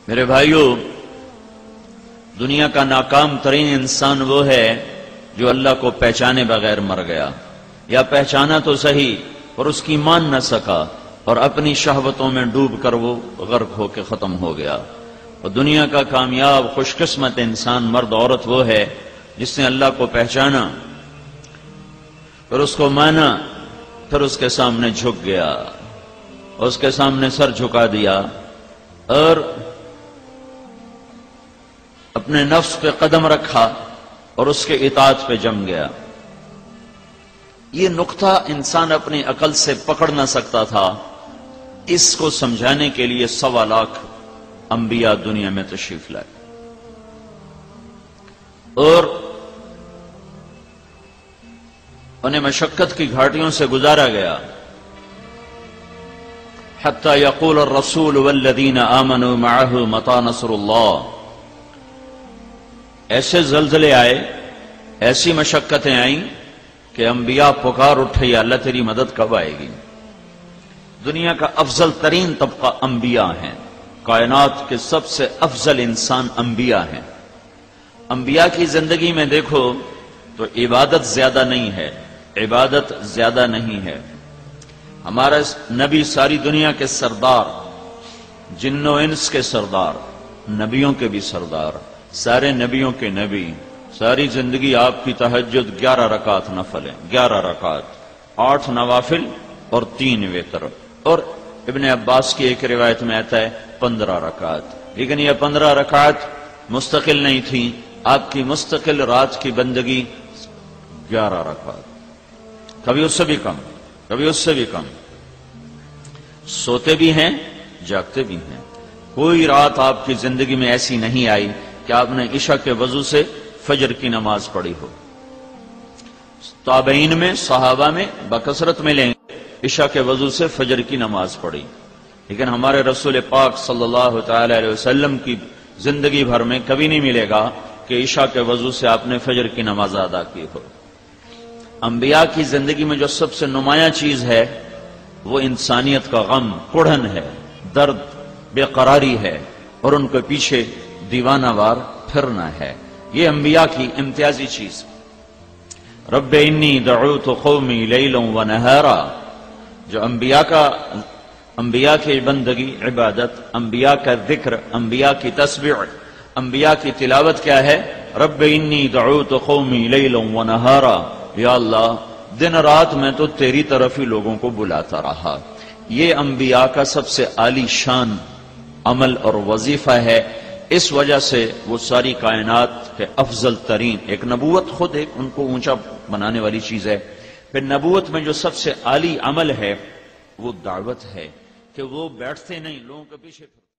میرے بھائیوں، دنیا کا ناکام ترین انسان وہ ہے جو اللہ کو پہچانے بغیر مر گیا، یا پہچانا تو صحیح اور اس کی مان نہ سکا اور اپنی شہوتوں میں ڈوب کر وہ غرق ہو کے ختم ہو گیا۔ اور دنیا کا کامیاب خوش قسمت انسان مرد عورت وہ ہے جس نے اللہ کو پہچانا، پھر اس کو مانا، پھر اس کے سامنے جھک گیا، اس کے سامنے سر جھکا دیا اور اپنے نفس پہ قدم رکھا اور اس کے اطاعت پہ جم گیا۔ یہ نقطہ انسان اپنی عقل سے پکڑ نہ سکتا تھا، اس کو سمجھانے کے لیے 1.25 لاکھ انبیاء دنیا میں تشریف لائے، اور انہیں مشقت کی گھاٹیوں سے گزارا گیا، حتی یقول الرسول والذین آمنوا معہ متی نصر اللہ۔ ایسے زلزلے آئے، ایسی مشقتیں آئیں کہ انبیاء پکار اٹھے، یا اللہ تیری مدد کب آئے گی؟ دنیا کا افضل ترین طبقہ انبیاء ہیں، کائنات کے سب سے افضل انسان انبیاء ہیں۔ انبیاء کی زندگی میں دیکھو تو عبادت زیادہ نہیں ہے، عبادت زیادہ نہیں ہے۔ ہمارا نبی ساری دنیا کے سردار، جن و انس کے سردار، نبیوں کے بھی سردار، سارے نبیوں کے نبی، ساری زندگی آپ کی تہجد 11 رکعت نفل ہے، 11 رکعت، 8 نوافل اور 3 وتر، اور ابن عباس کی ایک روایت میں آتا ہے 15 رکعت۔ لیکن یہ 15 رکعت مستقل نہیں تھی، آپ کی مستقل رات کی بندگی 11 رکعت، کبھی اس سے بھی کم، کبھی اس سے بھی کم۔ سوتے بھی ہیں، جاگتے بھی ہیں۔ کوئی رات آپ کی زندگی میں ایسی نہیں آئی کہ آپ نے عشاء کے وضو سے فجر کی نماز پڑھی ہو۔ تابعین میں، صحابہ میں بکثرت ملیں گے عشاء کے وضو سے فجر کی نماز پڑھی، لیکن ہمارے رسول پاک صلی اللہ تعالی علیہ وسلم کی زندگی بھر میں کبھی نہیں ملے گا کہ عشاء کے وضو سے آپ نے فجر کی نماز ادا کی ہو۔ انبیاء کی زندگی میں جو سب سے نمایاں چیز ہے وہ انسانیت کا غم، کڑھن ہے، درد، بے قراری ہے، اور ان کے پیچھے دیوانہ وار پھرنا ہے۔ یہ انبیاء کی امتیازی چیز۔ رب انی دعوت قومی لیلا و نہارا، جو انبیاء کی بندگی، عبادت، انبیاء کا ذکر، انبیاء کی تسبیح، انبیاء کی تلاوت کیا ہے؟ رب انی دعوت قومی لیلا و نہارا، یا اللہ دن رات میں تو تیری طرف ہی لوگوں کو بلاتا رہا۔ یہ انبیاء کا سب سے عالی شان عمل اور وظیفہ ہے۔ اس وجہ سے وہ ساری کائنات کے افضل ترین، ایک نبوت خود ایک ان کو اونچا بنانے والی چیز ہے، پھر نبوت میں جو سب سے عالی عمل ہے وہ دعوت ہے، کہ وہ بیٹھتے نہیں، لوگوں کے پیچھے